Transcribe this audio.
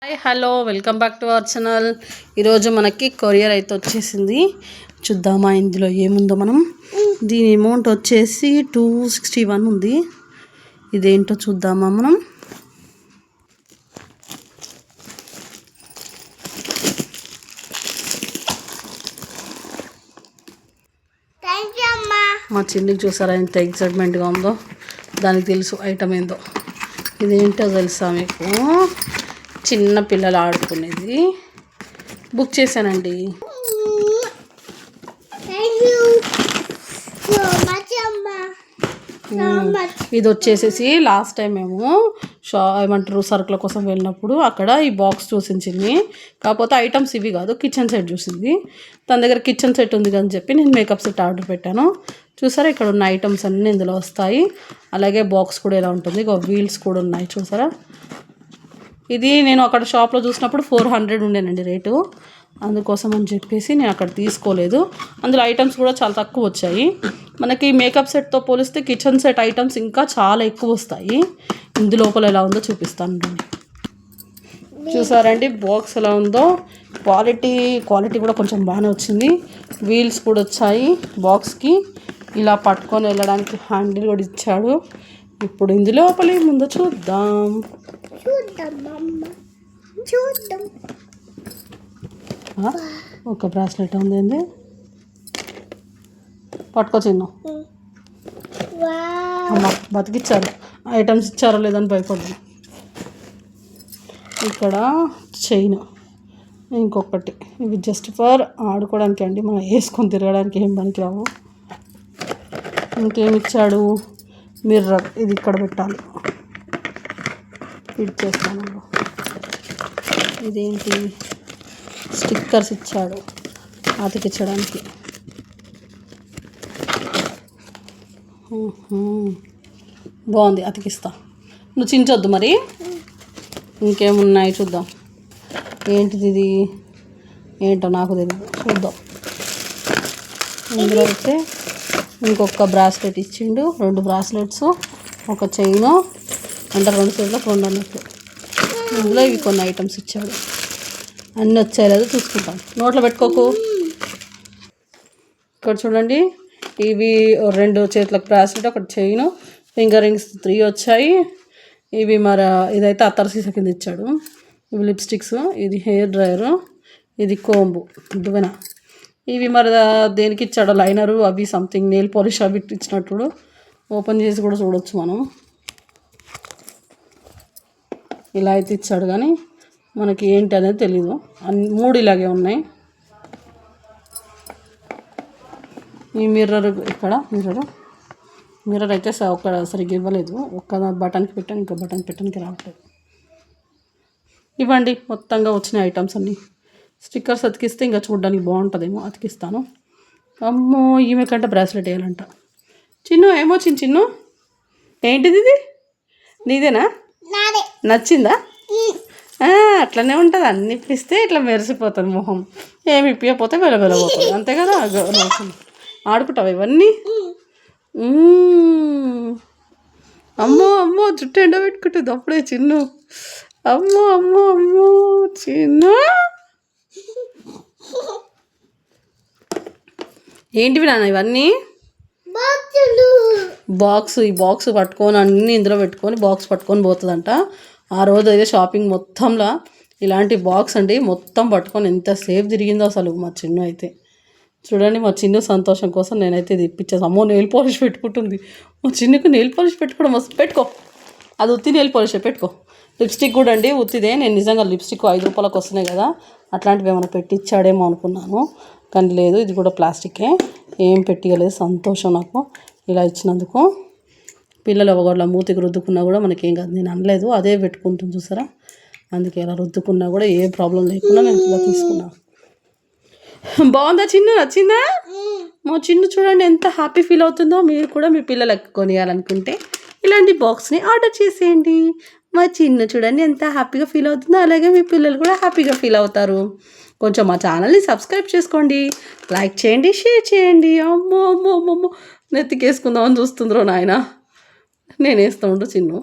Hi hello welcome back to our channel. ఈరోజు మనకి courier అయితే వచ్చేసింది. చూద్దామా ఇందులో ఏముందో. మనం దీని అమౌంట్ వచ్చేసి 261 ఉంది. ఇదేంటో చూద్దామా మనం. మా చిన్నికి చూసారా ఎంత ఎక్సైట్మెంట్గా ఉందో. దానికి తెలుసు ఐటమ్ ఏందో. ఇదేంటో తెలుసా మీకు? చిన్న పిల్లలు ఆడుకునేది బుక్ చేశానండి. ఇది వచ్చేసేసి లాస్ట్ టైం మేము ఏమంటారు సరుకుల కోసం వెళ్ళినప్పుడు అక్కడ ఈ బాక్స్ చూసించింది. కాకపోతే ఐటమ్స్ ఇవి కాదు, కిచెన్ సెట్ చూసింది. తన దగ్గర కిచెన్ సెట్ ఉంది అని చెప్పి నేను మేకప్ సెట్ ఆర్డర్ పెట్టాను. చూసారా ఇక్కడ ఉన్న ఐటమ్స్ అన్నీ ఇందులో వస్తాయి. అలాగే బాక్స్ కూడా ఇలా ఉంటుంది. వీల్స్ కూడా ఉన్నాయి చూసారా. ఇది నేను అక్కడ షాప్లో చూసినప్పుడు 400 ఉండేనండి రేటు. అందుకోసం అని చెప్పేసి నేను అక్కడ తీసుకోలేదు. అందులో ఐటమ్స్ కూడా చాలా తక్కువ వచ్చాయి. మనకి మేకప్ సెట్తో పోలిస్తే కిచెన్ సెట్ ఐటమ్స్ ఇంకా చాలా ఎక్కువ వస్తాయి. ఇందు లోపల ఎలా ఉందో చూపిస్తాను. చూసారండి బాక్స్ ఎలా ఉందో. క్వాలిటీ కూడా కొంచెం బాగానే వచ్చింది. వీల్స్ కూడా వచ్చాయి బాక్స్కి. ఇలా పట్టుకొని వెళ్ళడానికి హ్యాండిల్ కూడా ఇచ్చాడు. ఇప్పుడు ఇందు లోపల ముందు చూద్దాం. ఒక బ్రాస్లెట్ ఉంది. పట్టుకో చిన్న. అమ్మ బతికిచ్చారు. ఐటమ్స్ ఇచ్చారో లేదని భయపడ్డాను. ఇక్కడ చైన్ ఇంకొకటి. ఇవి జస్ట్ ఫర్ ఆడుకోవడానికి అండి, మనం వేసుకొని తిరగడానికి ఏం పనికి రావు. ఇంకేమి ఇచ్చాడు? మిర్రర్. ఇది ఇక్కడ పెట్టాలి. ఫిట్ చేస్తాను. ఇదేంటి? స్టిక్కర్స్ ఇచ్చాడు అతికించడానికి. బాగుంది, అతికిస్తా. నువ్వు చించొద్దు మరి. ఇంకేమున్నాయి చూద్దాం. ఏంటిది ఇది? ఏంటో నాకు తెలియదు, చూద్దాం. ఇందులో అయితే ఇంకొక బ్రాస్లెట్ ఇచ్చిండు. 2 బ్రాస్లెట్స్, ఒక చైను. అంటే 2 సైడ్లకు 2 అన్నట్లు. ఇందులో ఇవి కొన్ని ఐటమ్స్ ఇచ్చాడు. అన్నీ వచ్చాయి లేదా చూసుకుంటాను. నోట్లో పెట్టుకోకు. ఇక్కడ చూడండి, ఇవి 2 చేతులకు బ్రాస్లెట్, ఒకటి చైను, ఫింగర్ రింగ్స్ 3 వచ్చాయి. ఇవి ఇదైతే అత్తర్ సీసా కింద ఇచ్చాడు. ఇవి లిప్స్టిక్స్, ఇది హెయిర్ డ్రైయరు, ఇది కోంబు దువ్వెన. ఇవి దేనికి ఇచ్చాడో లైనరు, అవి సంథింగ్ నెయిల్ పాలిష్ అవి ఇచ్చినట్టు. ఓపెన్ చేసి కూడా చూడవచ్చు మనం. ఇలా అయితే ఇచ్చాడు కానీ మనకి ఏంటి అనేది తెలీదు. 3 ఇలాగే ఉన్నాయి. ఈ మిర్రర్, ఇక్కడ మిర్రర్ అయితే సరిగ్గా ఇవ్వలేదు. ఒక్క బటన్కి పెట్టాను, ఇంకో బటన్ పెట్టడానికి రావట్లేదు. ఇవ్వండి మొత్తంగా వచ్చిన ఐటమ్స్ అన్నీ. స్టిక్కర్స్ అతికిస్తే ఇంకా చూడడానికి బాగుంటుందేమో, అతికిస్తాను. అమ్మో, ఈమె కంటే బ్రాస్లెట్ వేయాలంట. ఏమో చిన్ను ఏంటిది ఇది? నీదేనా? నచ్చిందా? అట్లనే ఉంటుంది. అన్ని ఇప్పిస్తే ఇట్లా మెరిసిపోతుంది మొహం. ఏమి ఇప్పకపోతే వెలవెలబోతుంది, అంతే కదా. ఆడుకుంటావు ఇవన్నీ. అమ్మో జుట్టు ఎండబెట్టుకుంటుంది అప్పుడే చిన్ను. అమ్మో చిన్ను. ఏంటివి నాన్న ఇవన్నీ? ఈ బాక్స్ పట్టుకొని అన్నీ ఇందులో పెట్టుకొని బాక్స్ పట్టుకొని పోతుందంట. ఆ రోజు అయితే షాపింగ్ మొత్తంలో ఇలాంటి బాక్స్ అండి మొత్తం పట్టుకొని ఎంతసేపు తిరిగిందో అసలు మా చిన్ను అయితే. చూడండి, మా చిన్ను సంతోషం కోసం నేనైతే ఇది ఇప్పించాను. అమ్మో, నెయిల్ పాలిష్ పెట్టుకుంటుంది. మా చిన్నుకు నెయిల్ పాలిష్ పెట్టుకోవడం వస్తుంది. పెట్టుకో, అది ఉత్తి నెయిల్ పాలిష్ పెట్టుకో. లిప్స్టిక్ కూడా అండి ఉత్తిదే. నేను నిజంగా లిప్స్టిక్ 5 రూపాయలకు వస్తున్నాయి కదా, అట్లాంటివి ఏమైనా పెట్టించాడేమో అనుకున్నాను, కానీ లేదు. ఇది కూడా ప్లాస్టికే, ఏం పెట్టియలేదు. సంతోషం నాకు ఇలా ఇచ్చినందుకు. పిల్లలు ఒకళ్ళ మూతికి రుద్దుకున్నా కూడా మనకేం కాదు, నేను అనలేదు. అదే పెట్టుకుంటుంది చూసారా. అందుకే ఇలా రుద్దుకున్నా కూడా ఏ ప్రాబ్లం లేకుండా నేను ఇలా తీసుకున్నాను. బాగుందా చిన్ను? నచ్చిందా? మా చిన్ను చూడండి ఎంత హ్యాపీ ఫీల్ అవుతుందో. మీరు కూడా మీ పిల్లలకు కొనియాలనుకుంటే ఇలాంటి బాక్స్ని ఆర్డర్ చేసేయండి. మా చిన్ను చూడండి ఎంత హ్యాపీగా ఫీల్ అవుతుందో, అలాగే మీ పిల్లలు కూడా హ్యాపీగా ఫీల్ అవుతారు. కొంచెం మా ఛానల్ని సబ్స్క్రైబ్ చేసుకోండి, లైక్ చేయండి, షేర్ చేయండి. అమ్మో నెత్తికేసుకుందామని చూస్తుండ్రో నాయన. నేను వేస్తూ ఉండు చిన్ను.